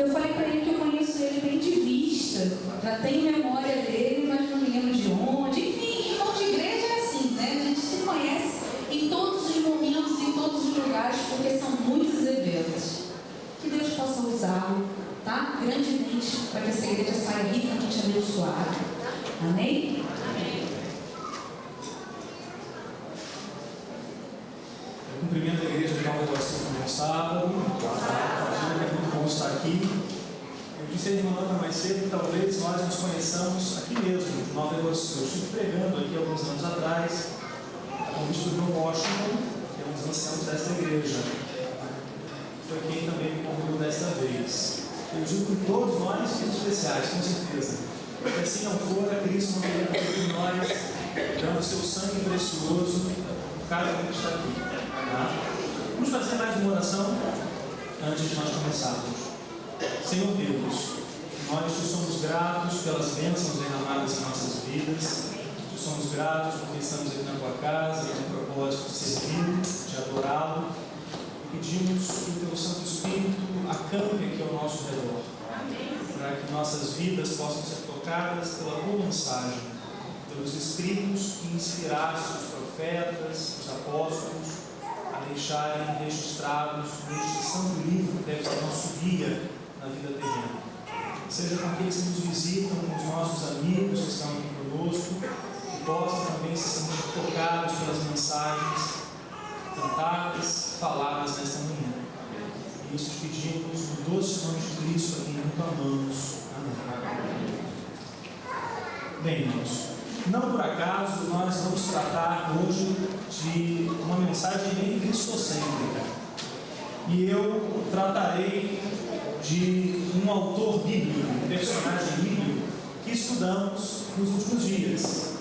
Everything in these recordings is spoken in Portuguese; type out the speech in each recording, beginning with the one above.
Eu falei para ele que eu conheço ele bem de vista, já tenho memória dele, mas não me lembro de onde. Enfim, irmão de igreja é assim, né? A gente se conhece em todos os momentos, em todos os lugares, porque são muitos eventos. Que Deus possa usá-lo, tá? Grandemente, para que essa igreja saia ricamente abençoada. Amém? Eu cumprimento a igreja de Nova Iguaçu no sábado. É muito bom estar aqui. Eu disse a irmã Ana mais cedo que talvez nós nos conheçamos aqui mesmo, em Nova Iguaçu. Eu estive pregando aqui alguns anos atrás, a convite do John Washington, que é um dos anciãos desta igreja. Foi quem também me convidou desta vez. Eu digo que todos nós somos especiais, com certeza. Porque assim não for, a Cristo não teria por nós, dando seu sangue precioso, cada um que está aqui. Tá? Vamos fazer mais uma oração antes de nós começarmos. Senhor Deus, nós te somos gratos pelas bênçãos derramadas em nossas vidas. Te somos gratos porque estamos aqui na tua casa, com o propósito de servir, de adorá-lo. E pedimos que o teu Santo Espírito acampe aqui ao nosso redor, para que nossas vidas possam ser tocadas pela tua mensagem, pelos escritos que inspiraste os profetas, os apóstolos, a deixarem registrados neste santo livro que deve ser nosso guia na vida terrena. Seja com aqueles que nos visitam, com os nossos amigos que estão aqui conosco, que possam também se sentir tocados pelas mensagens cantadas, faladas nesta manhã. E isso pedimos no doce nome de Cristo, a quem muito amamos. Amém. Bem, irmãos, não por acaso nós vamos tratar hoje de uma mensagem bem cristocêntrica. E eu tratarei de um autor bíblico, um personagem bíblico que estudamos nos últimos dias,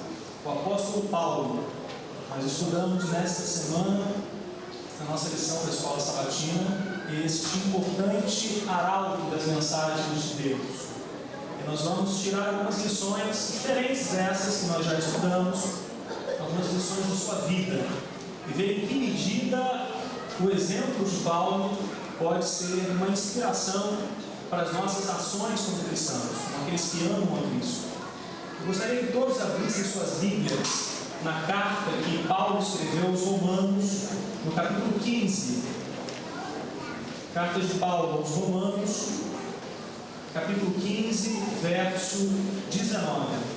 o apóstolo Paulo. Nós estudamos nesta semana, na nossa lição da Escola Sabatina, este importante arauto das mensagens de Deus. E nós vamos tirar algumas lições diferentes dessas que nós já estudamos, algumas lições da sua vida, e ver em que medida o exemplo de Paulo pode ser uma inspiração para as nossas ações como cristãos, como aqueles que amam a Cristo. Eu gostaria que todos abrissem suas Bíblias na carta que Paulo escreveu aos Romanos, no capítulo 15. Carta de Paulo aos Romanos, capítulo 15, verso 19.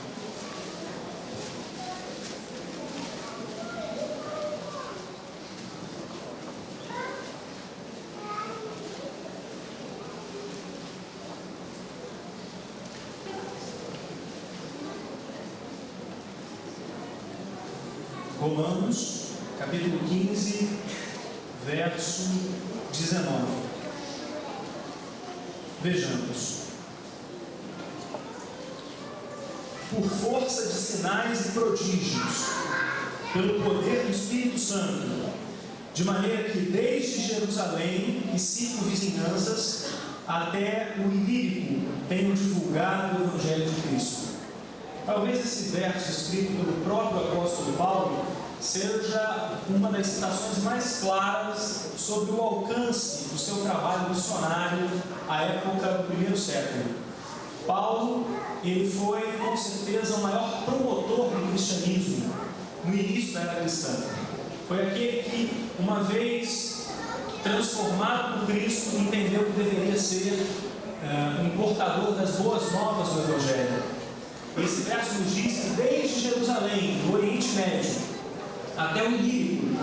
Romanos, capítulo 15, verso 19. Vejamos. Por força de sinais e prodígios, pelo poder do Espírito Santo, de maneira que desde Jerusalém e circunvizinhanças até o Ilírico tenham divulgado o Evangelho de Cristo. Talvez esse verso escrito pelo próprio apóstolo Paulo seja uma das citações mais claras sobre o alcance do seu trabalho missionário à época do primeiro século. Paulo, ele foi com certeza o maior promotor do cristianismo no início da era cristã. Foi aquele que, uma vez transformado por Cristo, entendeu que deveria ser um portador das boas novas do Evangelho. Esse verso nos diz que desde Jerusalém, no Oriente Médio, até o Ilírico,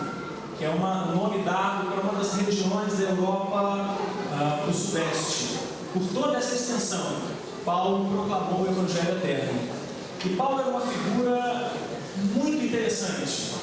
que é um nome dado para uma das regiões da Europa do Sudeste, por toda essa extensão, Paulo proclamou o Evangelho eterno. E Paulo era uma figura muito interessante,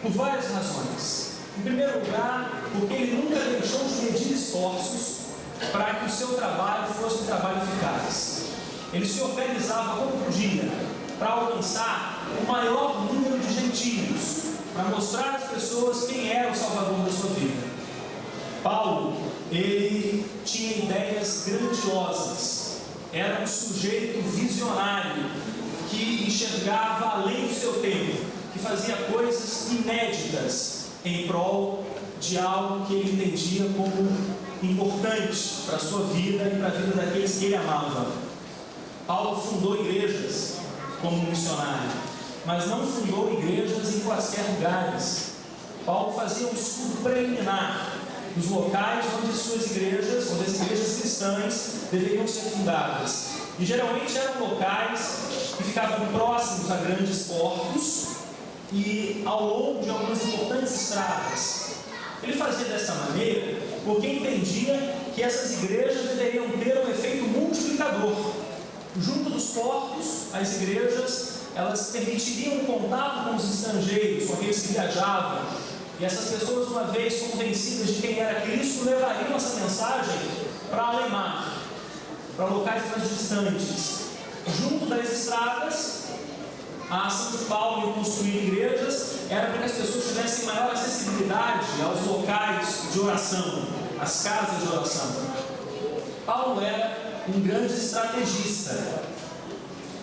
por várias razões. Em primeiro lugar, porque ele nunca deixou de medir esforços para que o seu trabalho fosse um trabalho eficaz. Ele se organizava como podia para alcançar o maior número de gentios, para mostrar às pessoas quem era o Salvador da sua vida. Paulo, ele tinha ideias grandiosas, era um sujeito visionário, que enxergava além do seu tempo, que fazia coisas inéditas em prol de algo que ele entendia como importante para a sua vida e para a vida daqueles que ele amava. Paulo fundou igrejas como missionário, mas não fundou igrejas em quaisquer lugares. Paulo fazia um estudo preliminar dos locais onde as igrejas cristãs deveriam ser fundadas. E geralmente eram locais que ficavam próximos a grandes portos e ao longo de algumas importantes estradas. Ele fazia dessa maneira porque entendia que essas igrejas deveriam ter um efeito multiplicador. Junto dos portos, as igrejas, elas permitiriam o contato com os estrangeiros, com aqueles que viajavam. E essas pessoas, uma vez convencidas de quem era Cristo, levariam essa mensagem para além-mar, para locais mais distantes. Junto das estradas, a ação de Paulo em construir igrejas era para que as pessoas tivessem maior acessibilidade aos locais de oração, às casas de oração. Paulo era um grande estrategista.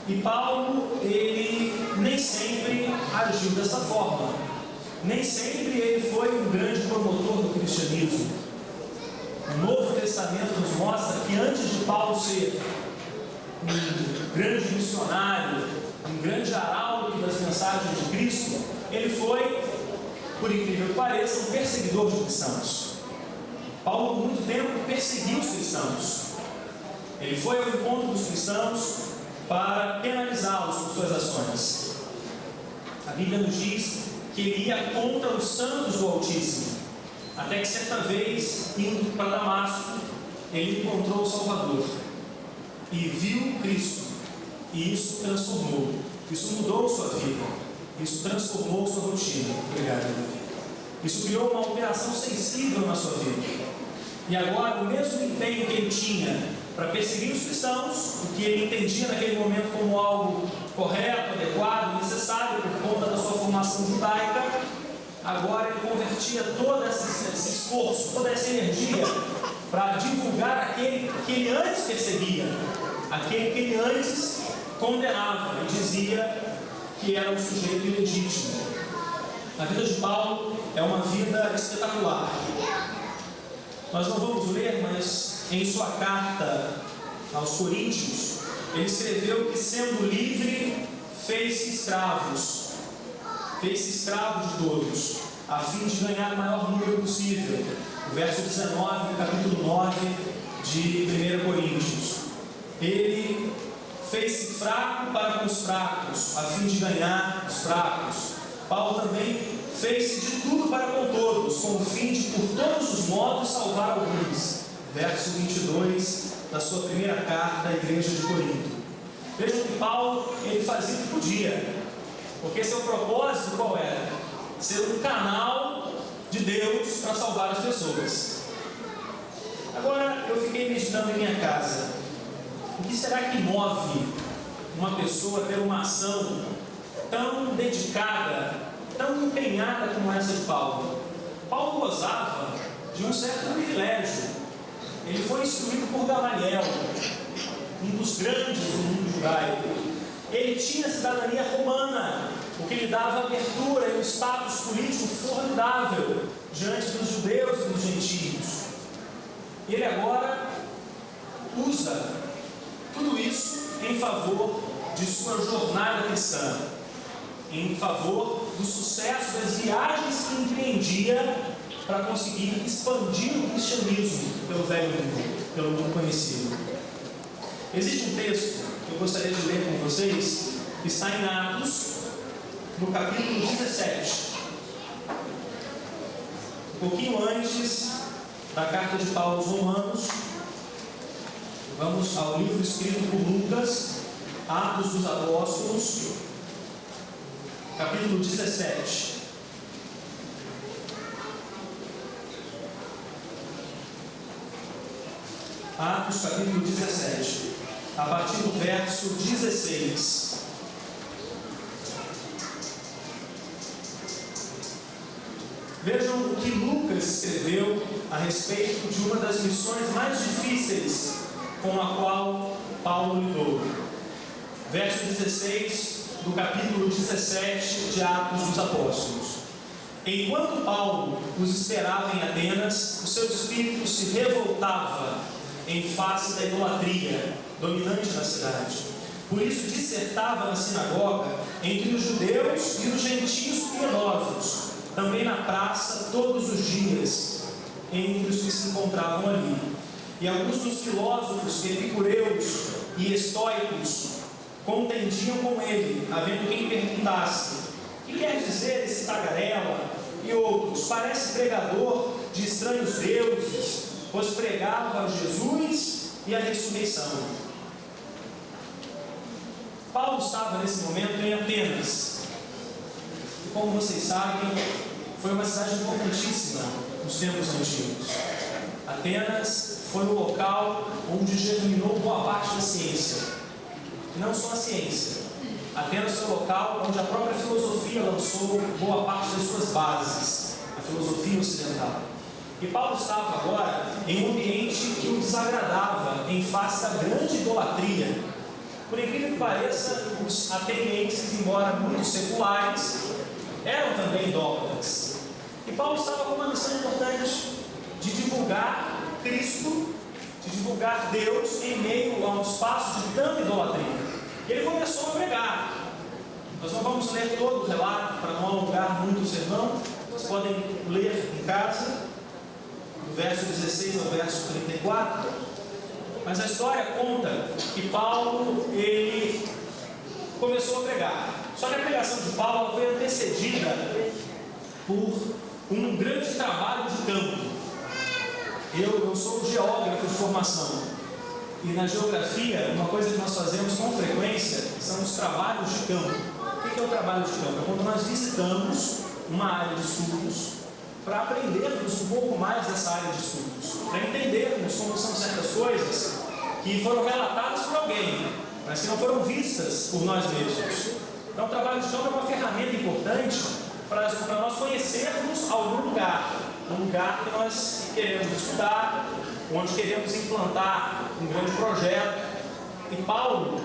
E Paulo, ele nem sempre agiu dessa forma. Nem sempre ele foi um grande promotor do cristianismo. O Novo Testamento nos mostra que antes de Paulo ser um grande missionário, um grande arauto das mensagens de Cristo, ele foi, por incrível que pareça, um perseguidor de cristãos. Paulo, por muito tempo, perseguiu os cristãos. Ele foi ao encontro dos cristãos para penalizá-los por suas ações. A Bíblia nos diz que ele ia contra os santos do Altíssimo, até que certa vez, indo para Damasco, ele encontrou o Salvador e viu Cristo, e isso transformou, isso mudou sua vida, isso transformou sua rotina. Obrigado. Isso criou uma operação sensível na sua vida. E agora, o mesmo empenho que ele tinha para perseguir os cristãos, o que ele entendia naquele momento como algo correto, adequado, necessário por conta da sua formação judaica, agora ele convertia todo esse esforço, toda essa energia para divulgar aquele que ele antes perseguia, aquele que ele antes condenava e dizia que era um sujeito ilegítimo. A vida de Paulo é uma vida espetacular. Nós não vamos ler, mas em sua carta aos Coríntios, ele escreveu que, sendo livre, fez-se escravos de todos, a fim de ganhar o maior número possível. O verso 19 do capítulo 9 de 1 Coríntios. Ele fez-se fraco para com os fracos, a fim de ganhar os fracos. Paulo também fez-se de tudo para com todos, com o fim de, por todos os modos, salvar alguns. Verso 22 da sua primeira carta à igreja de Corinto. Vejam que Paulo, ele fazia o que podia, porque seu propósito qual era? Ser um canal de Deus para salvar as pessoas. Agora, eu fiquei meditando em minha casa. O que será que move uma pessoa a ter uma ação tão dedicada, tão empenhada como essa de Paulo? Paulo gozava de um certo privilégio. Ele foi instruído por Gamaliel, um dos grandes do mundo judaico. Ele tinha cidadania romana, o que lhe dava abertura e um status político formidável diante dos judeus e dos gentios. Ele agora usa tudo isso em favor de sua jornada cristã, em favor do sucesso das viagens que empreendia para conseguir expandir o cristianismo pelo velho mundo, pelo mundo conhecido. Existe um texto que eu gostaria de ler com vocês, que está em Atos, no capítulo 17, um pouquinho antes da carta de Paulo aos Romanos. Vamos ao livro escrito por Lucas, Atos dos Apóstolos, capítulo 17. Atos, capítulo 17, a partir do verso 16. Vejam o que Lucas escreveu a respeito de uma das missões mais difíceis com a qual Paulo lidou. Verso 16 do capítulo 17 de Atos dos Apóstolos. Enquanto Paulo os esperava em Atenas, o seu espírito se revoltava em face da idolatria dominante na cidade. Por isso dissertava na sinagoga entre os judeus e os gentios piedosos, também na praça todos os dias, entre os que se encontravam ali. E alguns dos filósofos epicureus e estoicos contendiam com ele, havendo quem perguntasse: que quer dizer esse tagarela? E outros: parece pregador de estranhos deuses, pois pregava Jesus e a ressurreição. Paulo estava nesse momento em Atenas, e como vocês sabem, foi uma cidade importantíssima nos tempos antigos. Atenas foi o local onde germinou boa parte da ciência, e não só a ciência. Atenas foi o local onde a própria filosofia lançou boa parte das suas bases, a filosofia ocidental. E Paulo estava agora em um ambiente que o desagradava em face da grande idolatria. Por incrível que pareça, os atenienses, embora muito seculares, eram também idólatras. E Paulo estava com uma missão importante de divulgar Cristo, de divulgar Deus em meio a um espaço de tanta idolatria. E ele começou a pregar. Nós não vamos ler todo o relato para não alongar muito o sermão. Vocês podem ler em casa, do verso 16 ao verso 34. Mas a história conta que Paulo, ele começou a pregar. Só que a pregação de Paulo foi antecedida por um grande trabalho de campo. Eu sou geógrafo de formação. E na geografia, uma coisa que nós fazemos com frequência são os trabalhos de campo. O que é o trabalho de campo? É quando nós visitamos uma área de estudos para aprendermos um pouco mais dessa área de estudos, para entendermos como são certas coisas que foram relatadas por alguém, mas que não foram vistas por nós mesmos. Então, o trabalho de campo é uma ferramenta importante para nós conhecermos algum lugar, um lugar que nós queremos estudar, onde queremos implantar um grande projeto. E Paulo,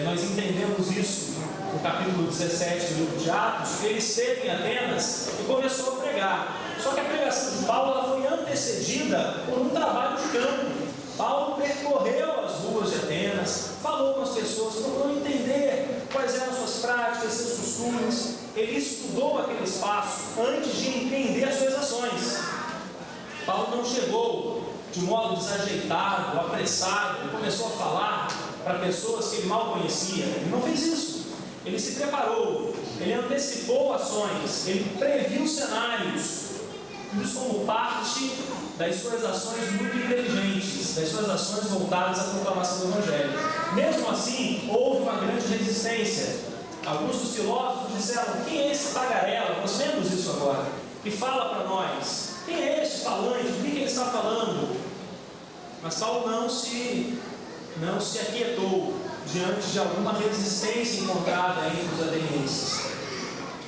nós entendemos isso no capítulo 17 do livro de Atos. Ele esteve em Atenas e começou a pregar. Só que a pregação de Paulo ela foi antecedida por um trabalho de campo. Paulo percorreu as ruas de Atenas, falou com as pessoas, procurou entender quais eram suas práticas, seus costumes. Ele estudou aquele espaço antes de empreender as suas ações. Paulo não chegou de modo desajeitado, apressado, ele começou a falar para pessoas que ele mal conhecia. Ele não fez isso. Ele se preparou, ele antecipou ações, ele previu cenários. Isso como parte das suas ações muito inteligentes, das suas ações voltadas à proclamação do Evangelho. Mesmo assim, houve uma grande resistência. Alguns dos filósofos disseram: quem é esse tagarela? Nós vemos isso agora, que fala para nós. Quem é este falante? Do que ele está falando? Mas Paulo não se aquietou diante de alguma resistência encontrada entre os atenienses.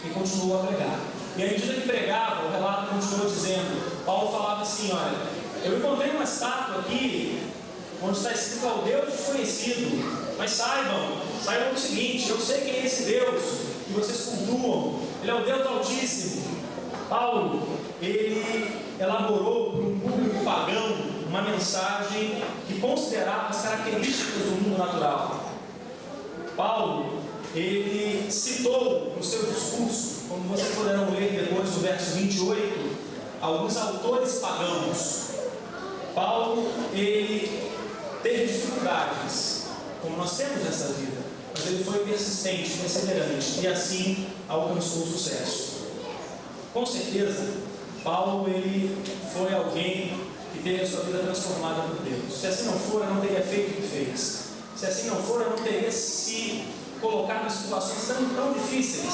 E continuou a pregar. E à medida que pregava, o relato continuou dizendo, Paulo falava assim: olha, eu encontrei uma estátua aqui, onde está escrito ao Deus desconhecido, mas saibam o seguinte: eu sei quem é esse Deus que vocês cultuam, ele é o Deus Altíssimo. Paulo, ele elaborou para um público pagão uma mensagem que considerava as características do mundo natural. Paulo, ele citou no seu discurso, como vocês poderão ler depois do verso 28, alguns autores pagãos. Paulo, ele teve dificuldades, como nós temos nessa vida, mas ele foi persistente, perseverante, e assim alcançou o sucesso. Com certeza, Paulo, ele foi alguém que teve a sua vida transformada por Deus. Se assim não for, eu não teria feito o que fez. Se assim não for, eu não teria se colocado em situações tão difíceis,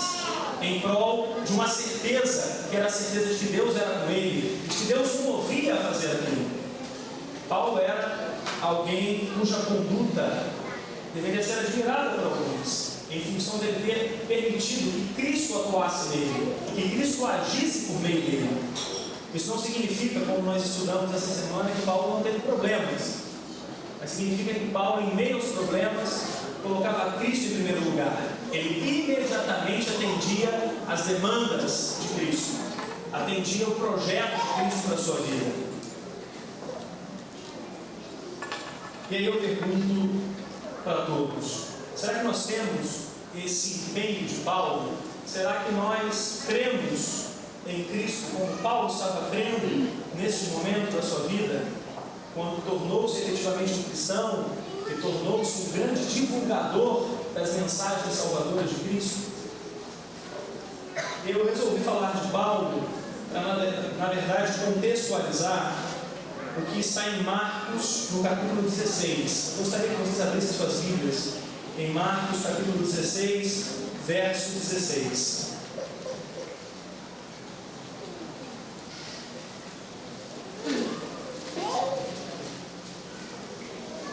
em prol de uma certeza, que era a certeza de que Deus era com ele, de que Deus o movia a fazer aquilo. Paulo era alguém cuja conduta deveria ser admirada por alguns, em função de ele ter permitido que Cristo atuasse nele, que Cristo agisse por meio dele. Isso não significa, como nós estudamos essa semana, que Paulo não teve problemas, mas significa que Paulo, em meio aos problemas, colocava Cristo em primeiro lugar. Ele imediatamente atendia às demandas de Cristo. atendia o projeto de Cristo para a sua vida. E aí eu pergunto para todos: será que nós temos esse empenho de Paulo? Será que nós cremos em Cristo como Paulo estava crendo neste momento da sua vida, quando tornou-se efetivamente um cristão e tornou-se um grande divulgador das mensagens salvadoras de Cristo? Eu resolvi falar de Paulo para, na verdade, contextualizar o que está em Marcos, no capítulo 16. Eu gostaria que vocês abrissem suas Bíblias em Marcos, capítulo 16, verso 16.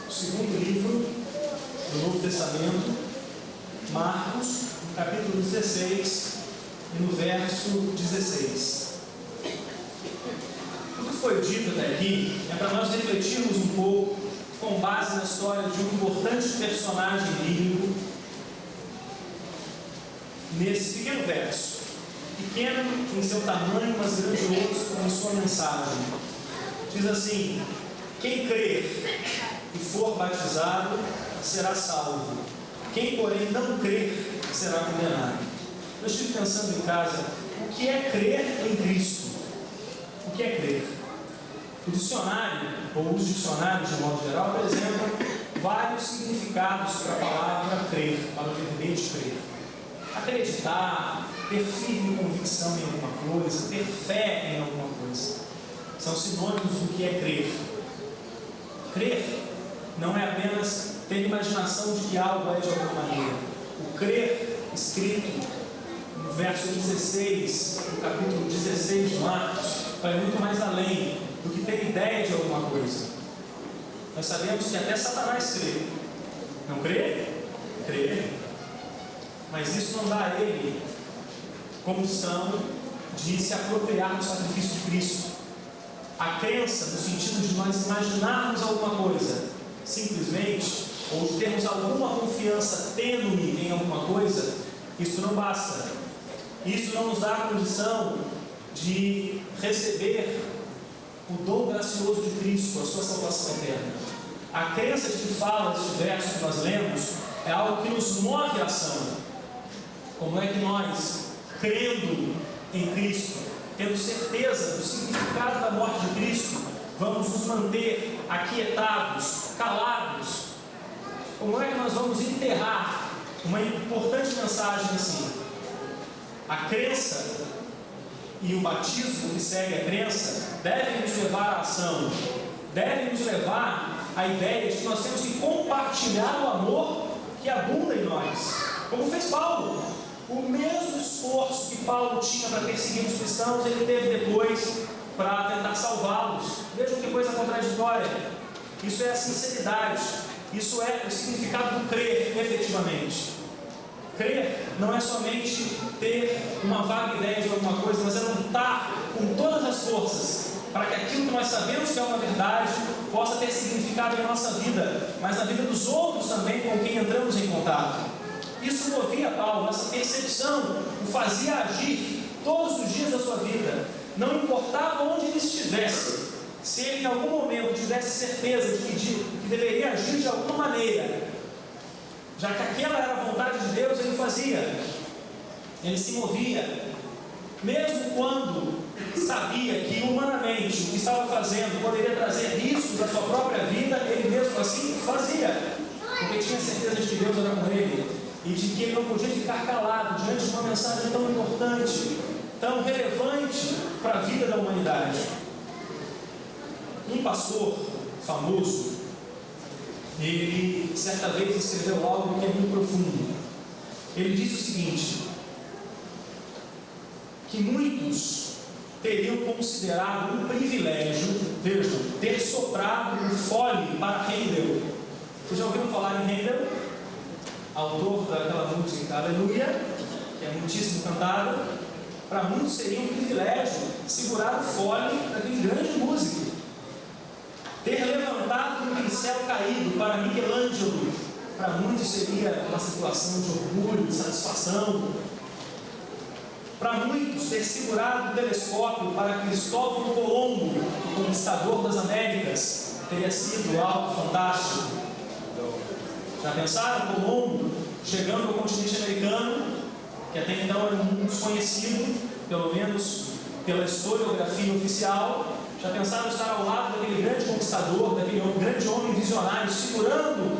O segundo livro do Novo Testamento, Marcos, capítulo 16, e no verso 16. Tudo que foi dito até aqui é para nós refletirmos um pouco com base na história de um importante personagem bíblico nesse pequeno verso. Pequeno em seu tamanho, mas grandioso em sua mensagem. Diz assim: quem crer e for batizado será salvo. Quem, porém, não crer será condenado. Eu estive pensando em casa, o que é crer em Cristo? O que é crer? O dicionário, ou os dicionários de modo geral, apresentam vários significados para a palavra crer, para o verbete crer. Acreditar, ter firme convicção em alguma coisa, ter fé em alguma coisa. São sinônimos do que é crer. Crer não é apenas ter imaginação de que algo é de alguma maneira. O crer, escrito no verso 16, no capítulo 16 de Marcos, vai muito mais além do que ter ideia de alguma coisa. Nós sabemos que até Satanás crê. Não crê? Crê. Mas isso não dá a ele condição de se apropriar do sacrifício de Cristo. A crença, no sentido de nós imaginarmos alguma coisa, simplesmente, ou de termos alguma confiança tênue em alguma coisa, isso não basta. Isso não nos dá a condição de receber o dom gracioso de Cristo, a sua salvação eterna. A crença de que fala este verso que nós lemos é algo que nos move à ação. Como é que nós, crendo em Cristo, tendo certeza do significado da morte de Cristo, vamos nos manter aquietados, calados? Como é que nós vamos enterrar uma importante mensagem assim? A crença e o batismo que segue a crença devem nos levar à ação, devem nos levar à ideia de que nós temos que compartilhar o amor que abunda em nós, como fez Paulo. O mesmo esforço que Paulo tinha para perseguir os cristãos, ele teve depois para tentar salvá-los. Vejam que coisa contraditória. Isso é a sinceridade, isso é o significado do crer efetivamente. Crer não é somente ter uma vaga ideia de alguma coisa, mas é lutar com todas as forças para que aquilo que nós sabemos que é uma verdade possa ter significado em nossa vida, mas na vida dos outros também com quem entramos em contato. Isso movia Paulo, essa percepção o fazia agir todos os dias da sua vida. Não importava onde ele estivesse, se ele em algum momento tivesse certeza de que deveria agir de alguma maneira, já que aquela era a vontade de Deus, ele fazia. Ele se movia, mesmo quando sabia que humanamente o que estava fazendo poderia trazer riscos à sua própria vida, ele mesmo assim fazia, porque tinha certeza de que Deus era com ele e de que ele não podia ficar calado diante de uma mensagem tão importante, tão relevante para a vida da humanidade. Um pastor famoso, ele certa vez escreveu algo que é muito profundo. Ele diz o seguinte: que muitos teriam considerado um privilégio, vejam, ter soprado o fole para Handel. Vocês já ouviram falar em Handel? Autor daquela música Aleluia, que é muitíssimo cantada. Para muitos seria um privilégio segurar o fole daquele grande músico. Ter levantado um pincel caído para Michelangelo, para muitos seria uma situação de orgulho, de satisfação. Para muitos, ter segurado o telescópio para Cristóvão Colombo, o conquistador das Américas, teria sido algo fantástico. Já pensaram Colombo chegando ao continente americano, que até então era um mundo desconhecido, pelo menos pela historiografia oficial? Já pensaram estar ao lado daquele grande conquistador, daquele grande homem visionário, segurando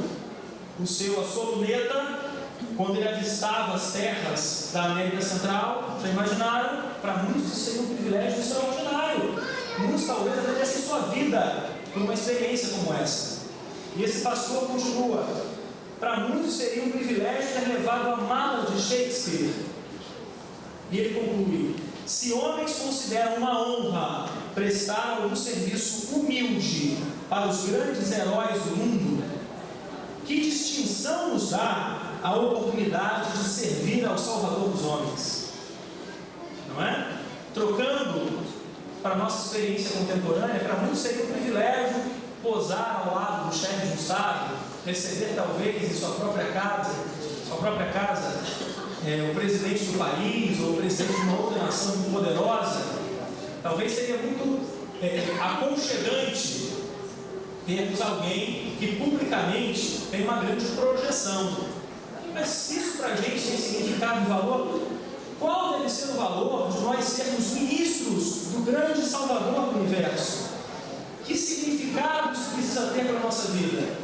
a sua luneta, quando ele avistava as terras da América Central? Já imaginaram? Para muitos isso seria um privilégio extraordinário. Muitos talvez até dessem sua vida por uma experiência como essa. E esse pastor continua: para muitos seria um privilégio ter levado a mala de Shakespeare. E ele conclui: se homens consideram uma honra prestar algum serviço humilde para os grandes heróis do mundo, que distinção nos dá a oportunidade de servir ao Salvador dos homens? Não é? Trocando para a nossa experiência contemporânea, para muitos seria um privilégio posar ao lado do chefe de Estado, receber talvez em sua própria casa, o presidente do país, ou o presidente de uma outra nação muito poderosa. Talvez seria muito aconchegante termos alguém que publicamente tem uma grande projeção. Mas se isso para a gente tem significado e valor, qual deve ser o valor de nós sermos ministros do grande Salvador do universo? Que significado isso precisa ter para a nossa vida?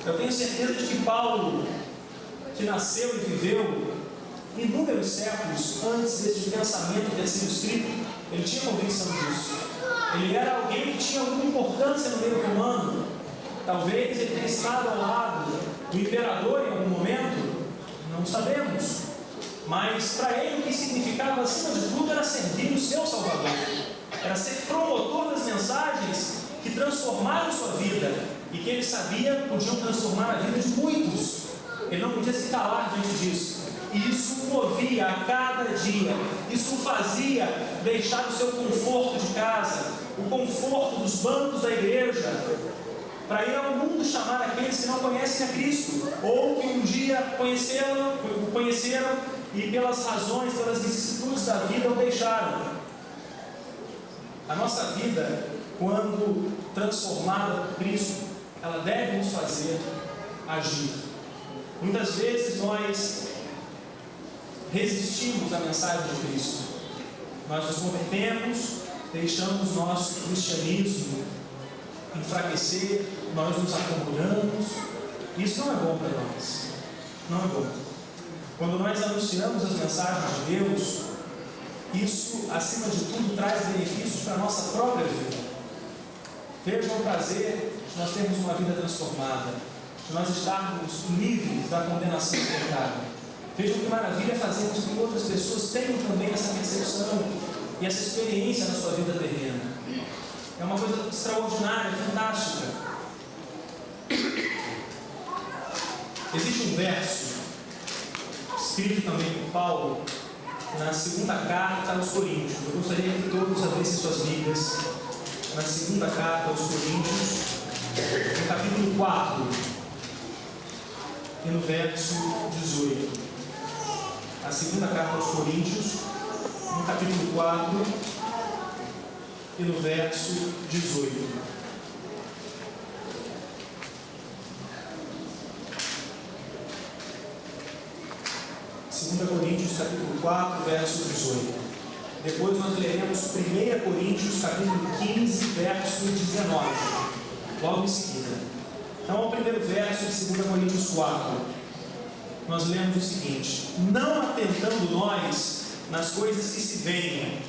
Eu tenho certeza de que Paulo, que nasceu e viveu inúmeros séculos antes desse pensamento ter sido escrito, ele tinha convicção disso. Ele era alguém que tinha alguma importância no meio romano. Talvez ele tenha estado ao lado do imperador em algum momento, não sabemos. Mas para ele o que significava acima de tudo era servir o seu Salvador, era ser promotor das mensagens que transformaram sua vida e que ele sabia podiam transformar a vida de muitos. Ele não podia se calar diante disso. E isso o movia a cada dia. Isso o fazia deixar o seu conforto de casa, o conforto dos bancos da igreja, para ir ao mundo chamar aqueles que não conhecem a Cristo, ou que um dia o conheceram e pelas razões, pelas vicissitudes da vida o deixaram. A nossa vida, quando transformada por Cristo, ela deve nos fazer agir. Muitas vezes nós resistimos à mensagem de Cristo. Nós nos convertemos, deixamos nosso cristianismo enfraquecer, nós nos acomodamos. Isso não é bom para nós. Não é bom. Quando nós anunciamos as mensagens de Deus, isso, acima de tudo, traz benefícios para a nossa própria vida. Vejam o prazer de nós termos uma vida transformada, de nós estarmos livres da condenação do pecado. Vejam que maravilha fazermos com que outras pessoas tenham também essa percepção e essa experiência na sua vida terrena. É uma coisa extraordinária, fantástica. Existe um verso, escrito também por Paulo, na segunda carta aos Coríntios. Eu gostaria que todos abrissem suas Bíblias na segunda carta aos Coríntios, no capítulo 4 e no verso 18. A segunda carta aos Coríntios, no capítulo 4 e no verso 18. Segunda Coríntios, capítulo 4, verso 18. Depois nós leremos 1 Coríntios, capítulo 15, verso 19. Logo em seguida. Então, ao primeiro verso de 2 Coríntios 4, nós lemos o seguinte: não atentando nós nas coisas que se veem,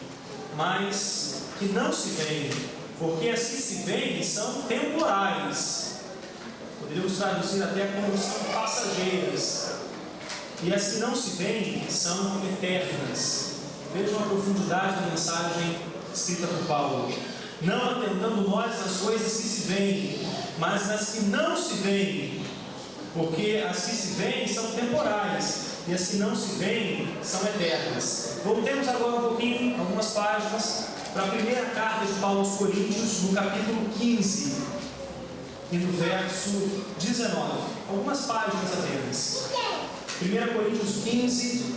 mas que não se veem, porque as que se veem são temporais. Poderíamos traduzir até como são passageiras. E as que não se veem são eternas. Vejam a profundidade da mensagem escrita por Paulo. Não atentando nós nas coisas que se veem, mas nas que não se veem, porque as que se veem são temporais e as que não se veem são eternas. Voltemos agora um pouquinho, algumas páginas, para a primeira carta de Paulo aos Coríntios, no capítulo 15 e no verso 19. Algumas páginas apenas. 1 Coríntios 15,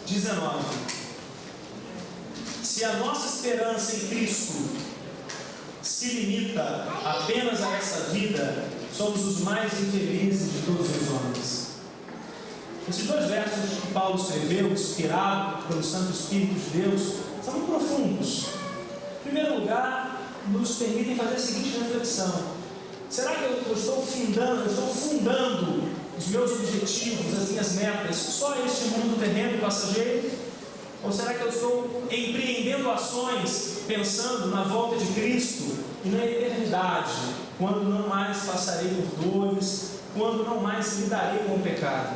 19. Se a nossa esperança em Cristo se limita apenas a essa vida, somos os mais infelizes de todos os homens. Esses dois versos que Paulo escreveu, inspirado pelo Santo Espírito de Deus, são muito profundos. Em primeiro lugar, nos permitem fazer a seguinte reflexão: será que eu estou fundando os meus objetivos, as minhas metas, só a este mundo terreno e passageiro? Ou será que eu estou empreendendo ações pensando na volta de Cristo e na eternidade, quando não mais passarei por dores, quando não mais lidarei com o pecado?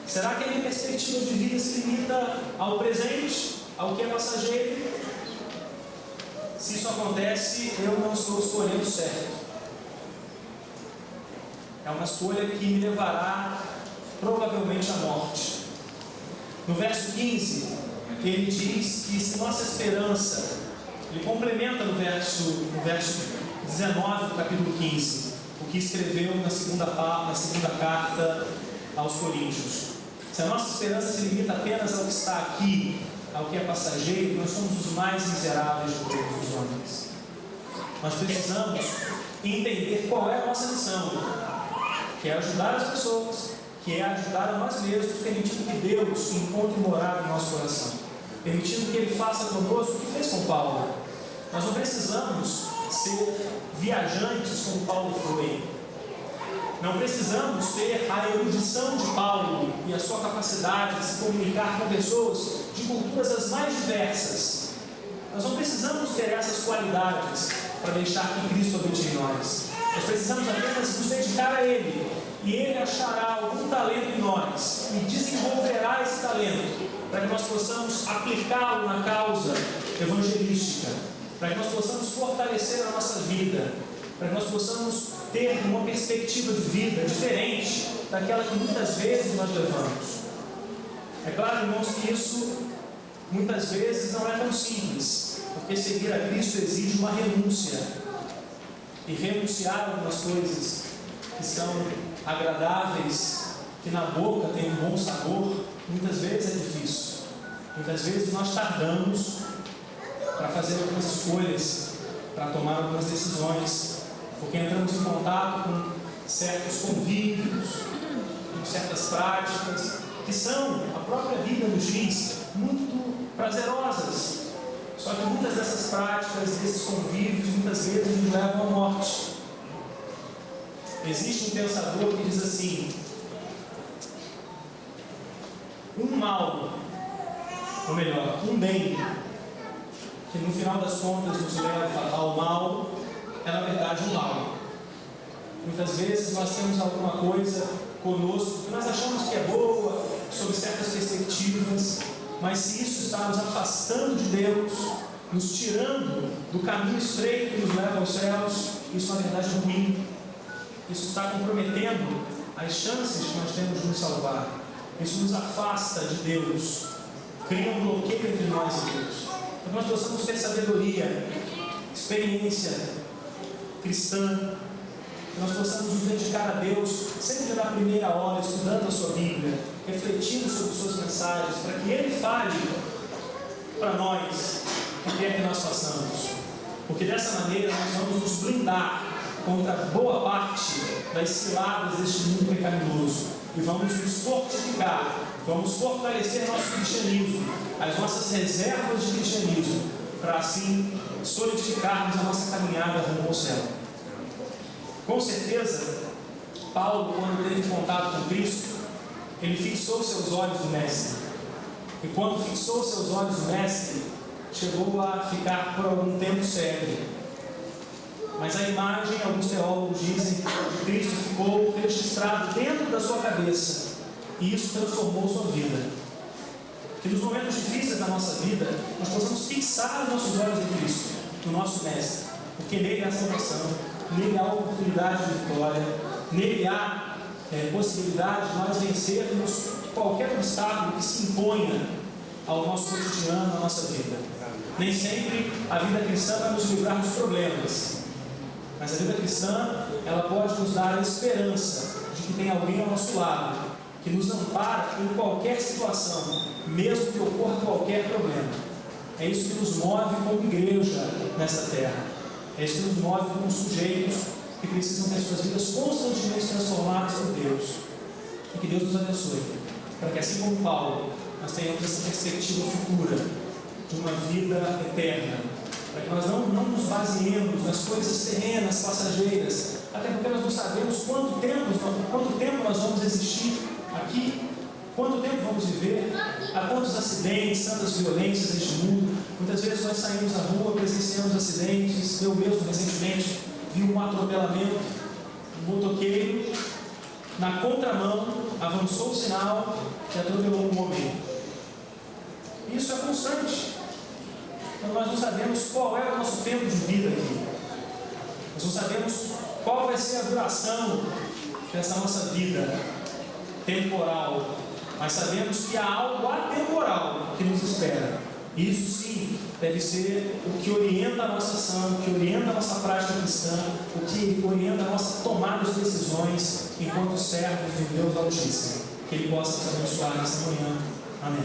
Será que a minha perspectiva de vida se limita ao presente, ao que é passageiro? Se isso acontece, eu não estou escolhendo certo. É uma escolha que me levará provavelmente à morte. No verso 15, ele diz que se nossa esperança, ele complementa no verso 19 do capítulo 15, o que escreveu na segunda carta aos Coríntios. Se a nossa esperança se limita apenas ao que está aqui, ao que é passageiro, nós somos os mais miseráveis de todos os homens. Nós precisamos entender qual é a nossa missão, que é ajudar as pessoas, que é ajudar a nós mesmos, permitindo que Deus encontre morada no nosso coração, permitindo que Ele faça conosco o que fez com Paulo. Nós não precisamos ser viajantes como Paulo foi. Não precisamos ter a erudição de Paulo e a sua capacidade de se comunicar com pessoas de culturas as mais diversas. Nós não precisamos ter essas qualidades para deixar que Cristo habite em nós. Nós precisamos apenas nos dedicar a Ele, e Ele achará algum talento em nós e desenvolverá esse talento para que nós possamos aplicá-lo na causa evangelística, para que nós possamos fortalecer a nossa vida, para que nós possamos ter uma perspectiva de vida diferente daquela que muitas vezes nós levamos. É claro, irmãos, que isso muitas vezes não é tão simples, porque seguir a Cristo exige uma renúncia, e renunciar a algumas coisas que são agradáveis, que na boca tem um bom sabor, muitas vezes é difícil. Muitas vezes nós tardamos para fazer algumas escolhas, para tomar algumas decisões, porque entramos em contato com certos convívios, com certas práticas, que são, a própria Bíblia nos diz, muito prazerosas. Só que muitas dessas práticas, desses convívios, muitas vezes nos levam à morte. Existe um pensador que diz assim: um mal, ou melhor, um bem, que no final das contas nos leva ao mal, é na verdade um mal. Muitas vezes nós temos alguma coisa conosco que nós achamos que é boa, sob certas perspectivas, mas se isso está nos afastando de Deus, nos tirando do caminho estreito que nos leva aos céus, isso na verdade é ruim. Isso está comprometendo as chances que nós temos de nos salvar. Isso nos afasta de Deus, cria um bloqueio entre nós e Deus. Para que nós possamos ter sabedoria, experiência cristã, que nós possamos nos dedicar a Deus sempre na primeira hora, estudando a sua Bíblia, refletindo sobre suas mensagens, para que Ele fale para nós o que é que nós façamos. Porque dessa maneira nós vamos nos blindar contra boa parte das ciladas deste mundo pecaminoso e vamos nos fortificar, vamos fortalecer nosso cristianismo, as nossas reservas de cristianismo, para assim solidificarmos a nossa caminhada rumo ao céu. Com certeza, Paulo, quando teve contato com Cristo, ele fixou seus olhos no Mestre. E quando fixou seus olhos no Mestre, chegou a ficar por algum tempo cego. Mas a imagem, alguns teólogos dizem, de Cristo ficou registrada dentro da sua cabeça. E isso transformou sua vida. Que nos momentos difíceis da nossa vida, nós possamos fixar os nossos olhos em Cristo, no nosso Mestre. Porque nele há salvação, nele há oportunidade de vitória, nele há possibilidade de nós vencermos qualquer obstáculo que se imponha ao nosso cotidiano, à nossa vida. Nem sempre a vida cristã vai nos livrar dos problemas, mas a vida cristã, ela pode nos dar a esperança de que tem alguém ao nosso lado, que nos ampara em qualquer situação, mesmo que ocorra qualquer problema. É isso que nos move como igreja nessa terra. É isso que nos move como sujeitos que precisam ter suas vidas constantemente transformadas por Deus. E que Deus nos abençoe, para que assim como Paulo, nós tenhamos essa perspectiva futura de uma vida eterna, para que nós não nos baseemos nas coisas terrenas, passageiras, até porque nós não sabemos quanto tempo nós vamos existir aqui, quanto tempo vamos viver. Há tantos acidentes, tantas violências neste mundo. Muitas vezes nós saímos na rua, presenciamos acidentes. Eu mesmo recentemente vi um atropelamento, um motoqueiro na contramão avançou o sinal e atropelou um homem. Isso é constante. Então nós não sabemos qual é o nosso tempo de vida aqui. Nós não sabemos qual vai ser a duração dessa nossa vida temporal. Mas sabemos que há algo atemporal que nos espera. Isso sim deve ser o que orienta a nossa ação, o que orienta a nossa prática cristã, o que orienta a nossa tomada de decisões enquanto servos de Deus Altíssimo. Que Ele possa nos abençoar nessa manhã. Amém.